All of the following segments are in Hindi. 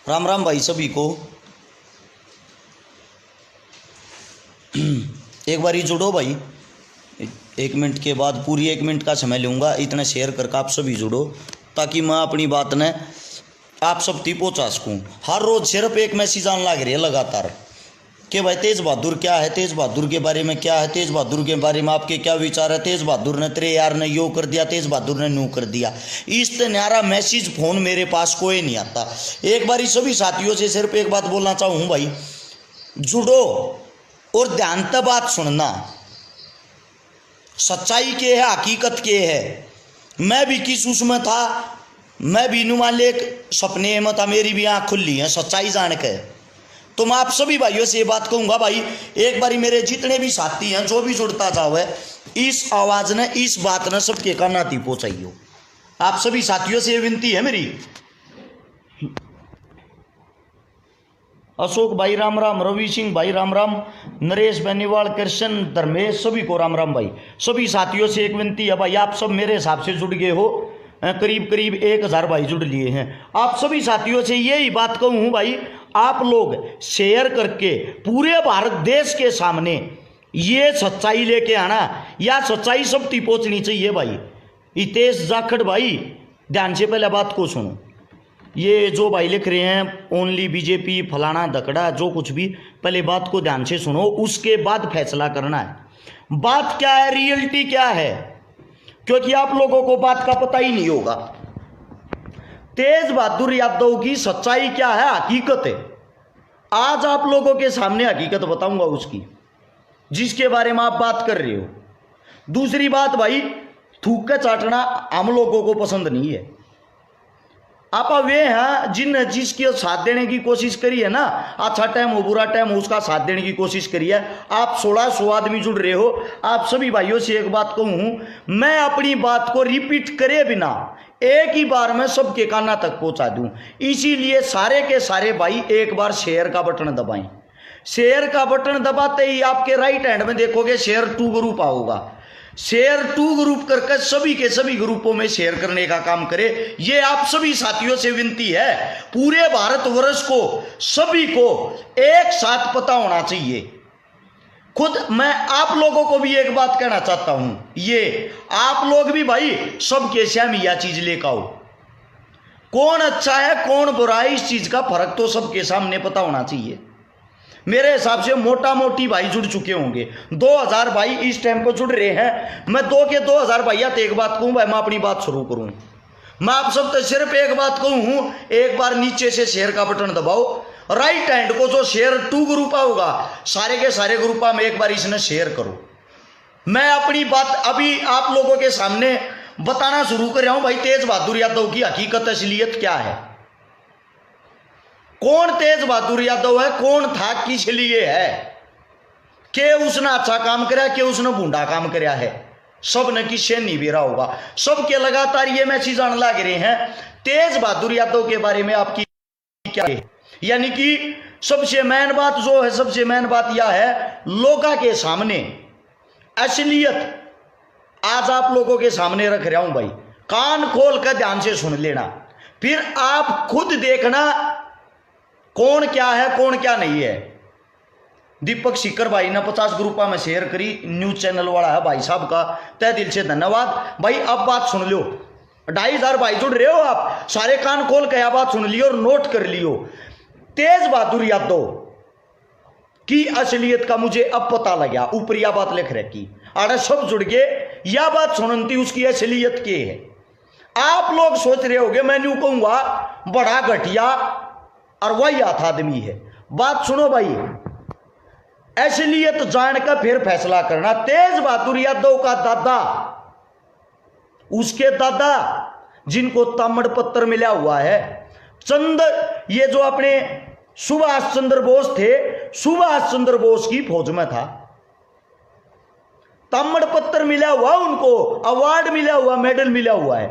राम राम भाई सभी को। एक बारी जुड़ो भाई, 1 मिनट के बाद पूरी 1 मिनट का समय लूँगा, इतना शेयर करके आप सभी जुड़ो ताकि मैं अपनी बात ने आप सब तक पहुँचा सकूँ। हर रोज़ सिर्फ एक मैसेज आने लग रही है लगातार कि भाई तेज बहादुर क्या है, तेज बहादुर के बारे में क्या है, तेज बहादुर के बारे में आपके क्या विचार है, तेज बहादुर ने तेरे यार ने यो कर दिया, तेज बहादुर ने न्यू कर दिया। इस न्यारा मैसेज फोन मेरे पास कोई नहीं आता। एक बारी सभी साथियों से सिर्फ एक बात बोलना चाहूँ भाई, जुड़ो और ध्यान से बात सुनना। सच्चाई के है, हकीकत के है। मैं भी किस उसमें था, मैं भी नुमान लेक सपने में था, मेरी भी आँख खुली है सच्चाई जान के। तो मैं आप सभी भाइयों से ये बात कहूँगा भाई, एक बारी मेरे जितने भी साथी हैं जो भी जुड़ता जाओ है, इस आवाज़ ने इस बात ने सबके कानाती पहुँचाइयो। आप सभी साथियों से ये विनती है मेरी। अशोक भाई राम राम, रवि सिंह भाई राम राम, नरेश बेनीवाल, कृष्ण, धर्मेश, सभी को राम राम भाई। सभी साथियों से एक विनती है भाई, आप सब मेरे हिसाब से जुड़ गए हो, करीब करीब 1000 भाई जुड़ लिए हैं। आप सभी साथियों से यही बात कहूँ भाई, आप लोग शेयर करके पूरे भारत देश के सामने ये सच्चाई लेके आना, या सच्चाई सब तक पहुँचनी चाहिए भाई। हितेश जाखड़ भाई ध्यान से पहले बात को सुनो। ये जो भाई लिख रहे हैं ओनली बीजेपी फलाना धकड़ा जो कुछ भी, पहले बात को ध्यान से सुनो, उसके बाद फैसला करना है। बात क्या है, रियलिटी क्या है, क्योंकि आप लोगों को बात का पता ही नहीं होगा। तेज बहादुर यादव की सच्चाई क्या है, हकीकत है। आज आप लोगों के सामने हकीकत बताऊंगा उसकी, जिसके बारे में आप बात कर रहे हो। दूसरी बात भाई, थूक के चाटना हम लोगों को पसंद नहीं है। आप वे हैं जिसके साथ देने की कोशिश करी है ना, अच्छा टाइम हो बुरा टाइम हो, उसका साथ देने की कोशिश करी है। आप 1600 आदमी जुड़ रहे हो। आप सभी भाइयों से एक बात कहूँ, मैं अपनी बात को रिपीट करे बिना एक ही बार में सबके काना तक पहुंचा दूं। इसीलिए सारे के सारे भाई एक बार शेयर का बटन दबाएं। शेयर का बटन दबाते ही आपके राइट हैंड में देखोगे शेयर टू ग्रुप आओगा। शेयर टू ग्रुप करके सभी के सभी ग्रुपों में शेयर करने का काम करे। ये आप सभी साथियों से विनती है। पूरे भारतवर्ष को सभी को एक साथ पता होना चाहिए। खुद मैं आप लोगों को भी एक बात कहना चाहता हूं, ये आप लोग भी भाई सबके सामने यह चीज लेकर आओ। कौन अच्छा है कौन बुरा है, इस चीज का फर्क तो सबके सामने पता होना चाहिए। मेरे हिसाब से मोटा मोटी भाई जुड़ चुके होंगे, 2000 भाई इस टाइम को जुड़ रहे हैं। मैं 2000 भैया तो एक बात कहूँ भाई, मैं अपनी बात शुरू करूँ। मैं आप सब तो सिर्फ एक बात कहूँ, एक बार नीचे से शेयर का बटन दबाओ, राइट हैंड को जो शेयर टू ग्रुप होगा सारे के सारे ग्रुपा में एक बार इसने शेयर करो। मैं अपनी बात अभी आप लोगों के सामने बताना शुरू कर रहा हूं भाई, तेज बहादुर यादव की हकीकत असलियत क्या है। कौन तेज बहादुर यादव है, कौन था, किस लिए है, के उसने अच्छा काम कराया, के उसने बूढ़ा काम कराया है, सब ने किससे नहीं बेरा होगा। सबके लगातार ये मैसेज आने लग रहे हैं तेज बहादुर यादव के बारे में आपकी क्या है। यानी कि सबसे मेन बात जो है, सबसे मेन बात यह है, लोगों के सामने असलियत आज आप लोगों के सामने रख रहा हूं भाई। कान खोल कर ध्यान से सुन लेना, फिर आप खुद देखना कौन क्या है कौन क्या नहीं है। दीपक सीकर भाई ने 50 ग्रुपा में शेयर करी, न्यूज चैनल वाला है भाई साहब का तहे दिल से धन्यवाद भाई। अब बात सुन लो, 2500 भाई जुड़ रहे हो आप, सारे कान खोल के बात सुन लियो और नोट कर लियो। तेज बहादुर यादव की असलियत का मुझे अब पता लगा, ऊपर यह बात लिख रखी, अरे सब जुड़ गए, यह बात सुनती उसकी असलियत के है। आप लोग सोच रहे होगे मैं न्यू कहूंगा बड़ा घटिया और वही आदमी है। बात सुनो भाई, असलियत जान कर फिर फैसला करना। तेज बहादुर यादव का दादा, उसके दादा जिनको ताम्र पत्र मिला हुआ है, ये जो अपने सुभाष चंद्र बोस थे, सुभाष चंद्र बोस की फौज में था, ताम्र पत्र मिला हुआ उनको, अवार्ड मिला हुआ, मेडल मिला हुआ है।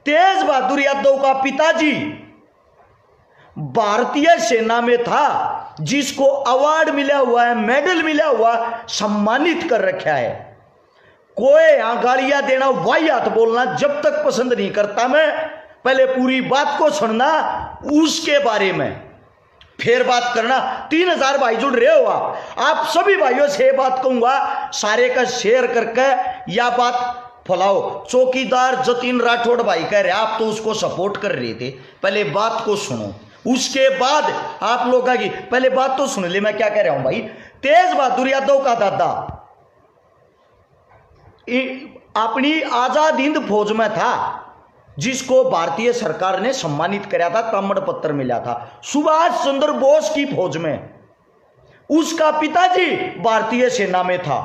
तेज बहादुर यादव का पिताजी भारतीय सेना में था, जिसको अवार्ड मिला हुआ है, मेडल मिला हुआ, सम्मानित कर रखा है। कोई यहां गालियां देना, वाहियात बोलना जब तक पसंद नहीं करता मैं, पहले पूरी बात को सुनना, उसके बारे में फिर बात करना। 3000 भाई जुड़ रहे हो आप सभी भाइयों से ये बात कहूंगा, सारे का शेयर करके या बात फैलाओ। चौकीदार जतिन राठौड़ भाई कह रहे, आप तो उसको सपोर्ट कर रहे थे, पहले बात को सुनो, उसके बाद आप लोग की पहले बात तो सुन ले। मैं क्या कह रहा हूं भाई, तेज बहादुर यादव का दादा अपनी आजाद हिंद फौज में था, जिसको भारतीय सरकार ने सम्मानित कराया था, ताम्र पत्र मिला था। सुभाष चंद्र बोस की फौज में उसका पिताजी भारतीय सेना में था,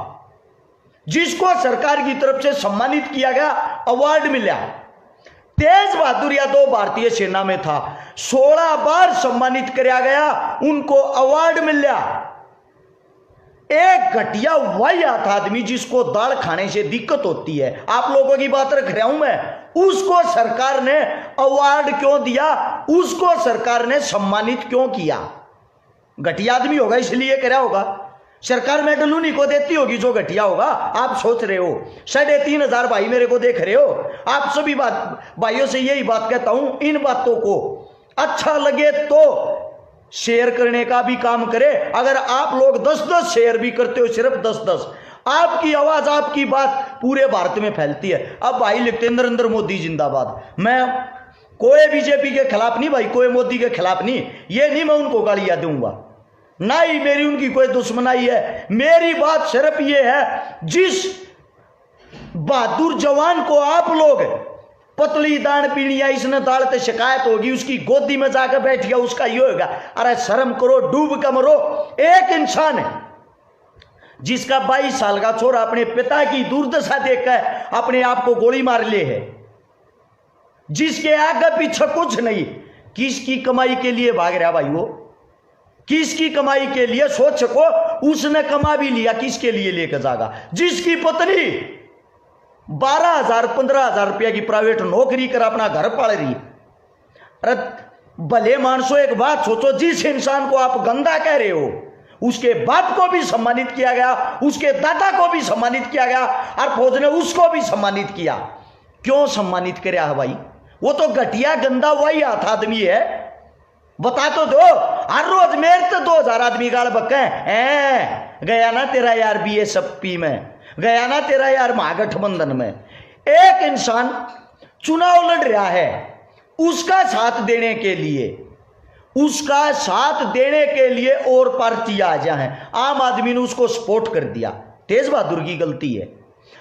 जिसको सरकार की तरफ से सम्मानित किया गया, अवार्ड मिला। तेज बहादुर यादव भारतीय सेना में था, 16 बार सम्मानित किया गया, उनको अवार्ड मिला। एक घटिया वाहियात आदमी जिसको दाल खाने से दिक्कत होती है, आप लोगों की बात रख रहा हूं मैं, उसको सरकार ने अवार्ड क्यों दिया, उसको सरकार ने सम्मानित क्यों किया? घटिया आदमी होगा इसलिए करा होगा, सरकार मेडल उन्हीं को देती होगी जो घटिया होगा। आप सोच रहे हो 3500 भाई मेरे को देख रहे हो, आप सभी भाइयों से यही बात कहता हूं, इन बातों को अच्छा लगे तो शेयर करने का भी काम करे। अगर आप लोग 10-10 शेयर भी करते हो, सिर्फ 10-10, आपकी आवाज आपकी बात पूरे भारत में फैलती है। अब भाई लिखते नरेंद्र मोदी जिंदाबाद, मैं कोई बीजेपी के खिलाफ नहीं भाई, कोई मोदी के खिलाफ नहीं, ये नहीं मैं उनको गालियां दूंगा, ना ही मेरी उनकी कोई दुश्मनाई है। मेरी बात सिर्फ ये है, जिस बहादुर जवान को आप लोग पतली दान पीनी या इसने दालते शिकायत होगी, उसकी गोदी में जाकर बैठ गया, उसका ये होगा, अरे शर्म करो, डूब कर मरो। एक इंसान है जिसका 22 साल का छोरा अपने पिता की दुर्दशा देखकर अपने आप को गोली मार ले है, जिसके आगे पीछे कुछ नहीं, किसकी कमाई के लिए भाग रहा भाई? वो किसकी कमाई के लिए? सोच सको, उसने कमा भी लिया, किसके लिए लेकर जाएगा? जिसकी पत्नी 12,000 15,000 रुपया की प्राइवेट नौकरी कर अपना घर पाल रही। अरे भले मानसो, एक बात सोचो, जिस इंसान को आप गंदा कह रहे हो, उसके बाप को भी सम्मानित किया गया, उसके दादा को भी सम्मानित किया गया, और फौज ने उसको भी सम्मानित किया। क्यों सम्मानित किया है भाई? वो तो घटिया गंदा वही हाथ आदमी है, बता तो दो। हर रोज मेरे तो 2000 आदमी गाल बक्के गया ना तेरा यार बीएसपी में, गया ना तेरा यार महागठबंधन में। एक इंसान चुनाव लड़ रहा है, उसका साथ देने के लिए, उसका साथ देने के लिए और पार्टी आ जाए, आम आदमी ने उसको सपोर्ट कर दिया, तेज बहादुर की गलती है।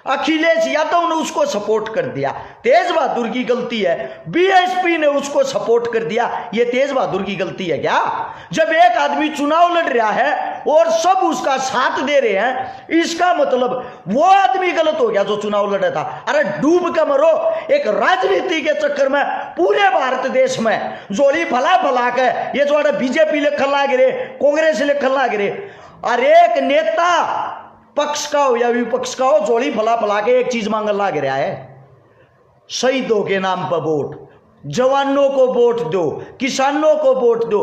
अखिलेश यादव ने उसको सपोर्ट कर दिया, तेज बहादुर की गलती है। बीएसपी ने उसको सपोर्ट कर दिया, ये तेज बहादुर की गलती है क्या? जब एक आदमी चुनाव लड़ रहा है और सब उसका साथ दे रहे हैं, इसका मतलब वो आदमी गलत हो गया जो चुनाव लड़ा था। अरे डूब के मरो। एक राजनीति के चक्कर में पूरे भारत देश में जोड़ी फला फला के ये जो बीजेपी लिखन लाग रहे, कांग्रेस लिखन लाग रहे, अरे एक नेता पक्ष का हो या विपक्ष का हो, जोड़ी फला फला के एक चीज मांगने लग रहा है, शहीदों के नाम पर वोट, जवानों को वोट दो, किसानों को वोट दो।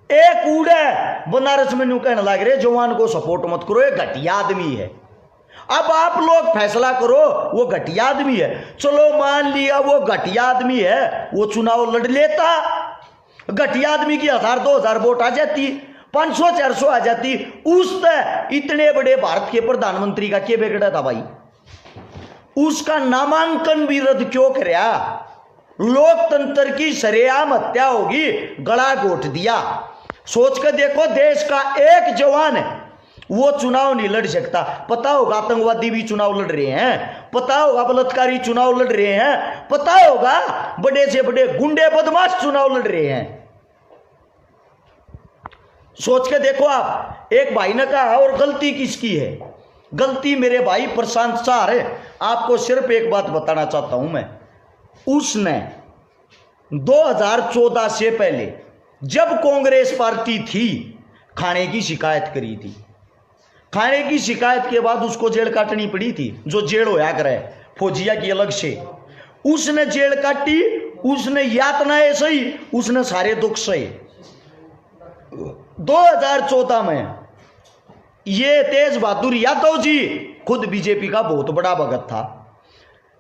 एक उड़े बनारस में न्यू कहने लग रहे जवान को सपोर्ट मत करो, ये घटिया आदमी है। अब आप लोग फैसला करो, वो घटिया आदमी है। चलो मान लिया वो घटिया आदमी है, वो चुनाव लड़ लेता, घटिया आदमी की 1000-2000 वोट आ जाती, 500-400 आ जाती, उससे इतने बड़े भारत के प्रधानमंत्री का क्या बिगड़ा था भाई? उसका नामांकन भी रद्द क्यों कराया? लोकतंत्र की सरेआम हत्या होगी, गला घोट दिया। सोच कर देखो, देश का एक जवान है, वो चुनाव नहीं लड़ सकता। पता होगा आतंकवादी भी चुनाव लड़ रहे हैं, पता होगा बलात्कारी चुनाव लड़ रहे हैं, पता होगा बड़े से बड़े गुंडे बदमाश चुनाव लड़ रहे हैं। सोच के देखो आप। एक भाई ने कहा और गलती किसकी है? गलती मेरे भाई प्रशांत सार है। आपको सिर्फ एक बात बताना चाहता हूं मैं, उसने 2014 से पहले जब कांग्रेस पार्टी थी, खाने की शिकायत करी थी। खाने की शिकायत के बाद उसको जेल काटनी पड़ी थी, जो जेल होया करे फौजिया की अलग से। उसने जेल काटी, उसने यातनाएं सही, उसने सारे दुख सहे। 2014 में ये तेज बहादुर यादव जी खुद बीजेपी का बहुत बड़ा भगत था।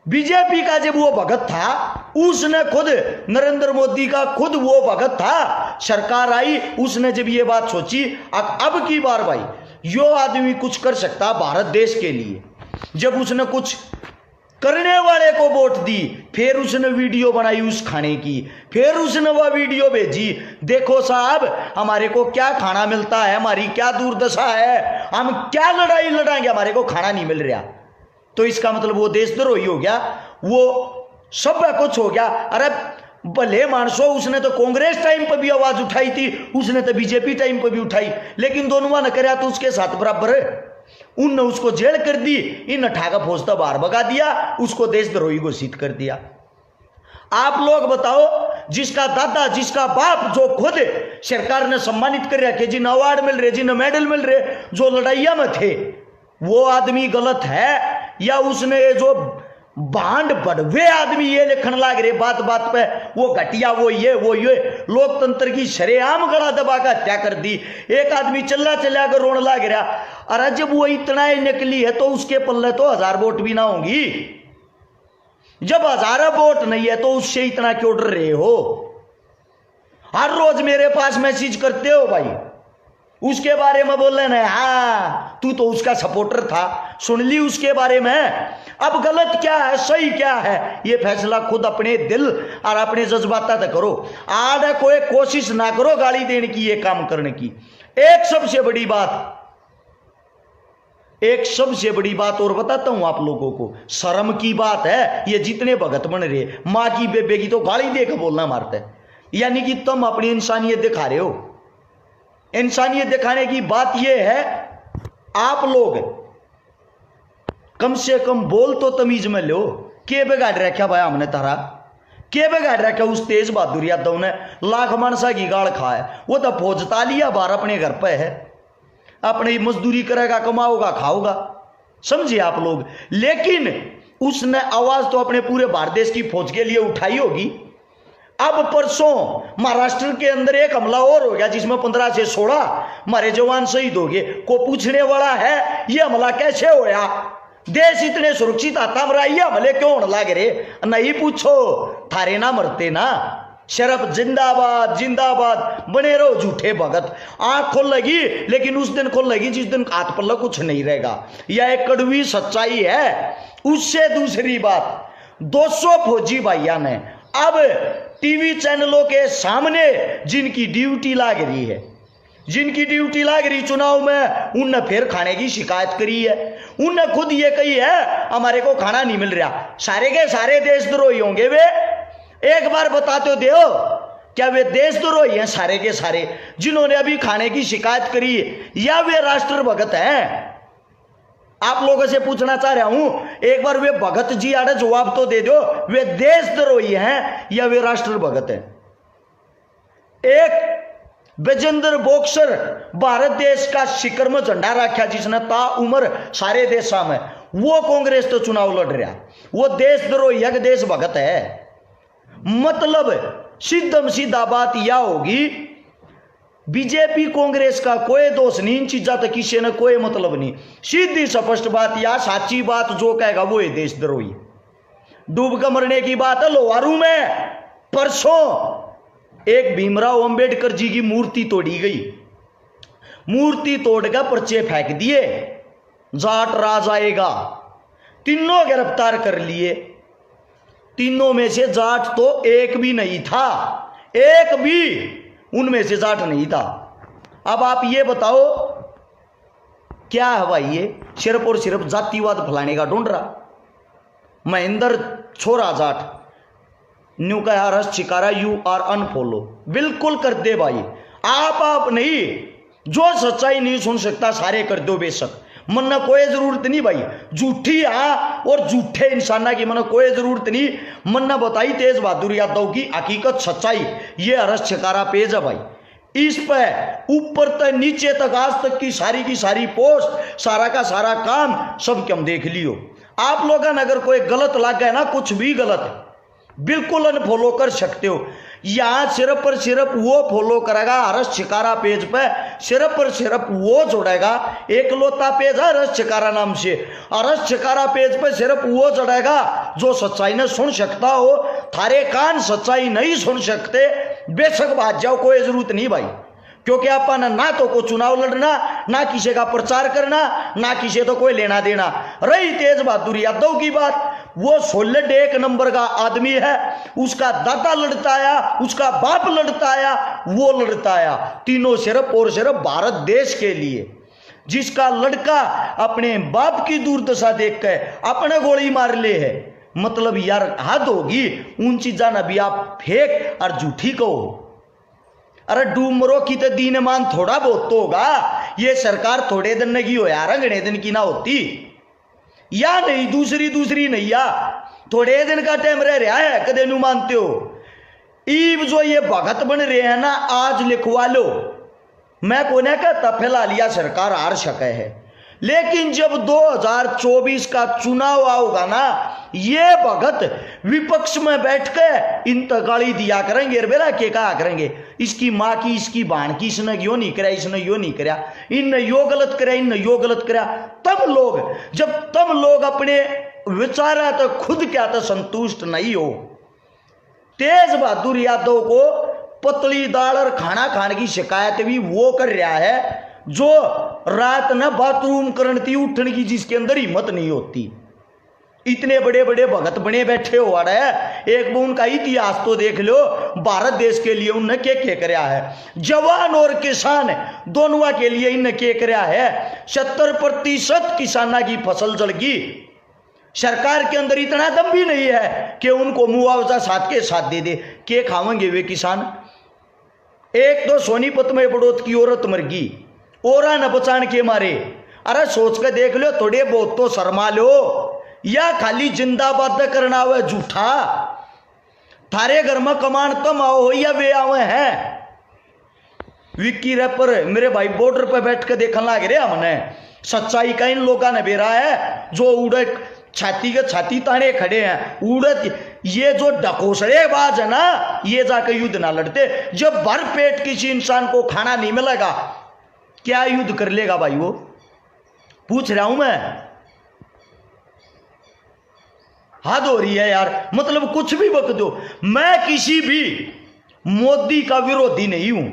बीजेपी का जब वो भगत था, उसने खुद नरेंद्र मोदी का खुद वो भगत था, सरकार आई, उसने जब ये बात सोची अब की बार भाई यो आदमी कुछ कर सकता भारत देश के लिए, जब उसने कुछ करने वाले को वोट दी, फिर उसने वीडियो बनाई उस खाने की, फिर उसने वह वीडियो भेजी, देखो साहब हमारे को क्या खाना मिलता है, हमारी क्या दुर्दशा है, हम क्या लड़ाई लड़ाएंगे, हमारे को खाना नहीं मिल रहा। तो इसका मतलब वो देशद्रोही हो गया, वो सब कुछ हो गया। अरे भले मानसो उसने तो कांग्रेस टाइम पर भी आवाज उठाई थी, उसने तो बीजेपी टाइम पर भी उठाई, लेकिन दोनों ने कराया तो उसके साथ बराबर है। उनने उसको जेल कर दी, इन ठाका फौजता बाहर भगा दिया, उसको देशद्रोही घोषित कर दिया। आप लोग बताओ, जिसका दादा जिसका बाप जो खुद सरकार ने सम्मानित कर रखा, जिन अवार्ड मिल रहे, जिन मेडल मिल रहे, जो लड़ाइया में थे, वो आदमी गलत है या उसने जो भांड बढ़वे आदमी ये लिखन लाग रहे बात बात पे वो घटिया वो ये लोकतंत्र की शरेआम गला दबा कर हत्या कर दी। एक आदमी चला कर रोने लाग रहा, अरे जब वो इतना ही निकली है तो उसके पल्ले तो 1000 वोट भी ना होंगी, जब 1000 वोट नहीं है तो उससे इतना क्यों डर रहे हो? हर रोज मेरे पास मैसेज करते हो भाई, उसके बारे में बोल रहे ना, हाँ तू तो उसका सपोर्टर था, सुन ली उसके बारे में। अब गलत क्या है सही क्या है ये फैसला खुद अपने दिल और अपने जज्बात तक करो। आधा कोई कोशिश ना करो गाली देने की, ये काम करने की। एक सबसे बड़ी बात और बताता हूं आप लोगों को, शर्म की बात है। ये जितने भगत बन रहे, मां की बेबे की तो गाली देकर बोलना मारते, यानी कि तुम अपनी इंसानियत दिखा रहे हो। इंसानियत दिखाने की बात यह है, आप लोग कम से कम बोल तो तमीज में लो। के बिगाड़ रखा भाई हमने तारा, के बिगाड़ रखा उस तेज बहादुर यादव ने? लाख मानसा की गाड़ खा है, वो तो फौज तालिया बार अपने घर पे है, अपनी मजदूरी करेगा, कमाओगा, खाओगा, समझे आप लोग। लेकिन उसने आवाज तो अपने पूरे भारत देश की फौज के लिए उठाई होगी। अब परसों महाराष्ट्र के अंदर एक हमला और हो गया जिसमें 15 से 16 हमारे जवान शहीद हो गए। को पूछने वाला है ये हमला कैसे होया, देश इतने सुरक्षित आता हमारा, ये हमले क्यों होने लग रहे? नहीं पूछो, थारे ना मरते ना। शरफ जिंदाबाद जिंदाबाद, बने रहो झूठे भगत। आंख खोल लगी, लेकिन उस दिन खोल लगी जिस दिन हाथ पल्ला कुछ नहीं रहेगा। यह एक कड़वी सच्चाई है। उससे दूसरी बात, 200 फौजी भाइया ने अब टीवी चैनलों के सामने जिनकी ड्यूटी लाग रही है, जिनकी ड्यूटी लाग रही चुनाव में, उनने फिर खाने की शिकायत करी है। उनने खुद ये कही है हमारे को खाना नहीं मिल रहा। सारे के सारे देशद्रोही होंगे वे? एक बार बताते हो देओ, क्या वे देशद्रोही हैं सारे के सारे जिन्होंने अभी खाने की शिकायत करी है, या वे राष्ट्र भगत हैं? आप लोगों से पूछना चाह रहा हूं, एक बार वे भगत जी आड़े जवाब तो दे दो, वे देशद्रोही हैं या वे राष्ट्र भगत हैं? एक विजेंद्र बॉक्सर भारत देश का शिखर में झंडा रखा जिसने ता उम्र सारे देशा में, वो कांग्रेस तो चुनाव लड़ रहा, वो देशद्रोही है कि देश भगत है? मतलब सीधम सीधा बात यह होगी, बीजेपी कांग्रेस का कोई दोष नहीं, इन चीजा तक किसी ने कोई मतलब नहीं। सीधी स्पष्ट बात या साची बात जो कहेगा वो है देशद्रोही। डूब कर मरने की बात है। लोहारू में परसों एक भीमराव अंबेडकर जी की मूर्ति तोड़ी गई, मूर्ति तोड़कर पर्चे फेंक दिए, जाट राज आएगा, तीनों गिरफ्तार कर लिए। तीनों में से जाट तो एक भी नहीं था, एक भी उनमें से जाट नहीं था। अब आप ये बताओ क्या है भाई, ये सिर्फ और सिर्फ जातिवाद फैलाने का ढूंढ रहा। महेंद्र छोरा जाट न्यू का यार शिकारा यू आर अनफॉलो, बिल्कुल कर दे भाई। आप नहीं, जो सच्चाई नहीं सुन सकता सारे कर दो बेशक, मन्ना कोई जरूरत नहीं भाई। झूठी और झूठे इंसाना की मना कोई जरूरत नहीं। मन्ना बताई तेज बहादुर यादव की हकीकत सच्चाई, ये अरस छिकारा पेज है भाई। इस पे ऊपर तक नीचे तक आज तक की सारी पोस्ट, सारा का सारा काम सब हम देख लियो। आप लोगों ने अगर कोई गलत लग गया ना, कुछ भी गलत है, बिल्कुल अनफॉलो कर सकते हो। यहां सिर्फ और सिर्फ वो फॉलो करेगा हर्ष छिकारा पेज पे, सिर्फ और सिर्फ वो जोड़ेगा। एक लोता पेज है हर्ष छिकारा नाम से, हर्ष छिकारा पेज पे सिर्फ वो जोड़ेगा जो सच्चाई ने सुन सकता हो, थारे कान सच्चाई नहीं सुन सकते, बेशक भाग जाओ, कोई जरूरत नहीं भाई, क्योंकि अपन ना तो को चुनाव लड़ना, ना किसी का प्रचार करना, ना किसी तो कोई लेना देना। रही तेज बहादुर यादव की बात, वो 16 एक नंबर का आदमी है, उसका दादा लड़ता आया, उसका बाप लड़ता आया, वो लड़ता आया, तीनों सिर्फ और सिर्फ भारत देश के लिए। जिसका लड़का अपने बाप की दुर्दशा देख के अपने गोली मार ले है, मतलब यार हद होगी। उन चीजा ना भी आप फेंक और झूठी कहो। अरे डूमरों की तो दीन मान थोड़ा बहुत तो होगा, ये सरकार थोड़े दिन की हो यार, घने दिन की ना होती या नहीं, दूसरी नहीं या थोड़े दिन का टाइम रह रहा है, कदे नहीं मानते हो। ईब जो ये भगत बन रहे हैं ना, आज लिखवा लो, मैं कोने कहता फिलहाल लिया सरकार हार सके है, लेकिन जब 2024 का चुनाव आओगा ना, ये भगत विपक्ष में बैठ के इन गाली दिया करेंगे, बेरा के कहा करेंगे, इसकी माँ की, इसकी बहन की, इसने यो नहीं कराया, इसने यो नहीं कराया, इनने यो गलत कराया, इनने यो गलत कराया। तब लोग अपने विचारा तो खुद क्या तो संतुष्ट नहीं हो। तेज बहादुर यादव को पतली दाल और खाना खाने की शिकायत भी वो कर रहा है जो रात न बाथरूम करती उठने की, जिसके अंदर हिम्मत नहीं होती। इतने बड़े बड़े भगत बने बैठे हो रहे हैं, एक वो उनका इतिहास तो देख लो, भारत देश के लिए उनने क्या कराया है, जवान और किसान दोनों के लिए इनने क्या कराया है। 70% किसाना की फसल जल गई, सरकार के अंदर इतना दम भी नहीं है कि उनको मुआवजा साथ के साथ दे दे, के खावेंगे वे किसान। एक तो सोनीपत में बड़ौत की औरत मर गई, ओरा न बचान के मारे। अरे सोच के देख लो, थोड़े बहुत तो शर्मा लो, या खाली जिंदाबाद करना हुआ झूठा। थारे घर में कमान तुम आओ हो या वे आवे हैं। विक्की रैपर मेरे भाई बॉर्डर पे बैठ के देखने लग रहे हमने, सच्चाई का इन लोगों ने बेरा है, जो उड़े छाती के छाती ताने खड़े हैं, उड़त ये जो ढकोसड़ेबाज है ना, ये जाकर युद्ध ना लड़ते। जब भर पेट किसी इंसान को खाना नहीं मिलेगा, क्या युद्ध कर लेगा भाई? वो पूछ रहा हूं मैं, हद हो रही है यार। मतलब कुछ भी बक दो, मैं किसी भी मोदी का विरोधी नहीं हूं,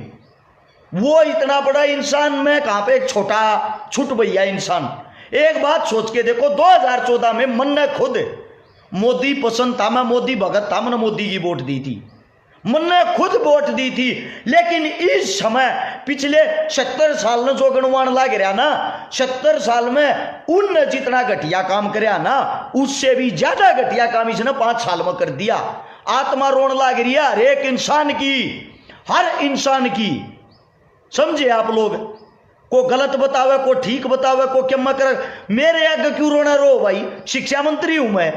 वो इतना बड़ा इंसान, मैं कहां पे एक छोटा छुट भैया इंसान। एक बात सोच के देखो, 2014 में मन ने खुद मोदी पसंद था, मैं मोदी भगत था, मैंने मोदी की वोट दी थी, मन ने खुद वोट दी थी। लेकिन इस समय पिछले 70 साल में जो गणवान लाग रहा ना, 70 साल में उनने जितना घटिया काम कराया ना, उससे भी ज्यादा घटिया काम इसने 5 साल में कर दिया। आत्मा रोन लाग रही है हर एक इंसान की, हर इंसान की। समझे आप लोग? को गलत बतावे, को ठीक बतावे, को क्या कर, मेरे आगे क्यों रोना रो भाई? शिक्षा मंत्री हूं मैं,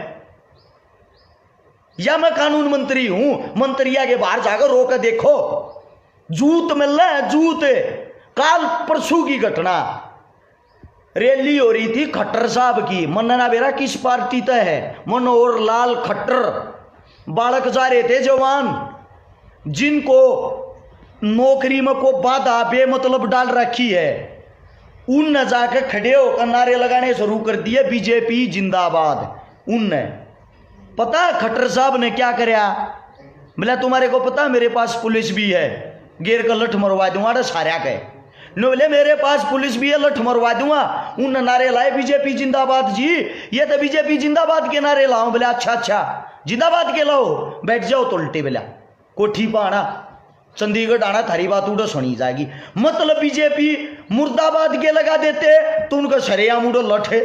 या मैं कानून मंत्री हूं? मंत्रिया के बाहर जाकर रो कर देखो, जूत मिल रहा है, जूत। काल परसों की घटना, रैली हो रही थी खट्टर साहब की, मनना बेरा किस पार्टी तय है, मनोहर लाल खट्टर, बालक जा रहे थे जवान, जिनको नौकरी में को बाधा बेमतलब डाल रखी है, उन जाके खड़े होकर नारे लगाने शुरू कर दिए, बीजेपी जिंदाबाद। उनने पता खट्टर साहब ने क्या कराया? बोला तुम्हारे को पता मेरे पास पुलिस भी है, गेर का लठ मरवा दूंगा सारा के। नो बोले मेरे पास पुलिस भी है, लठ मरवा दूंगा। उन नारे लाए बीजेपी जिंदाबाद जी, ये तो बीजेपी जिंदाबाद के नारे लाओ। बोले अच्छा जिंदाबाद के लाओ, बैठ जाओ तो उल्टे। बोला कोठी पाना चंडीगढ़ आना, थारी बात उड़ो सुनी जाएगी। मतलब बीजेपी मुर्दाबाद के लगा देते तो उनका सरेआम उड़ो लठ है,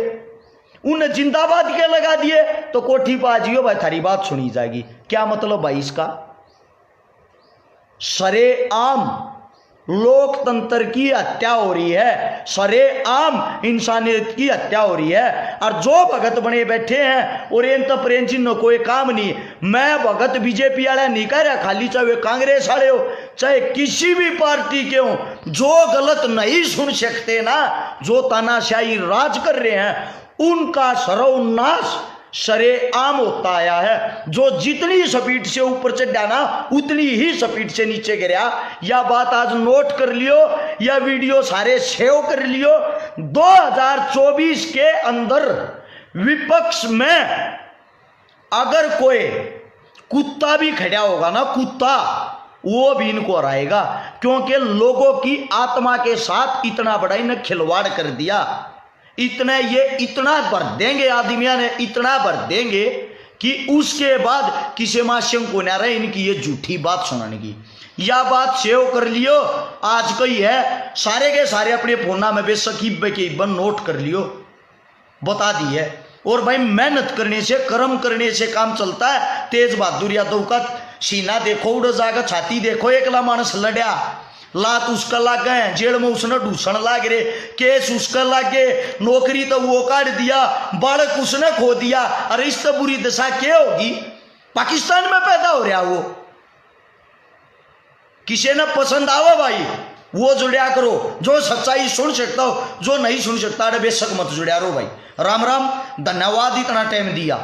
उन जिंदाबाद के लगा दिए तो कोठी पाजियो भाई थारी बात सुनी जाएगी। क्या मतलब भाई इसका? सरेआम लोकतंत्र की हत्या हो रही है, सरेआम इंसानियत की हत्या हो रही है। और जो भगत बने बैठे हैं और इन तो प्रेम चिन्ह कोई काम नहीं। मैं भगत बीजेपी वाला नहीं कह रहा, खाली चाहे वे कांग्रेस वाले हो चाहे किसी भी पार्टी के हो, जो गलत नहीं सुन सकते ना, जो तानाशाही राज कर रहे हैं, उनका सर्वनाश सरेआम होता आया है। जो जितनी स्पीड से ऊपर चढ़ा ना, उतनी ही स्पीड से नीचे गिरा। या बात आज नोट कर लियो, या वीडियो सारे सेव कर लियो। 2024 के अंदर विपक्ष में अगर कुत्ता भी खड़ा होगा ना, कुत्ता, वो भी इनको हराएगा, क्योंकि लोगों की आत्मा के साथ इतना बड़ा इन्हें खिलवाड़ कर दिया। इतने ये इतना भर देंगे, आदमिया ने इतना भर देंगे कि उसके बाद किसी माध्यम को ना रहे इनकी ये झूठी बात सुनाने की। या बात सेव कर लियो, आज कई है सारे के सारे अपने फोना में बेसकीब के बन नोट कर लियो, बता दी है। और भाई मेहनत करने से, कर्म करने से काम चलता है। तेज बहादुर यादव का सीना देखो, उड़ जाएगा, छाती देखो, एकला मानस लड़या, लात उसका लाग गए, जेल में उसने ढूसण लाग रे, केस उसका लागे, नौकरी तो वो काट दिया, बालक उसने खो दिया। अरे इससे बुरी दशा क्या होगी? पाकिस्तान में पैदा हो रहा वो, किसी ने पसंद आवा भाई वो जुड़िया करो, जो सच्चाई सुन सकता हो, जो नहीं सुन सकता अरे बेशक मत जुड़िया रो भाई। राम राम, धन्यवाद इतना टाइम दिया।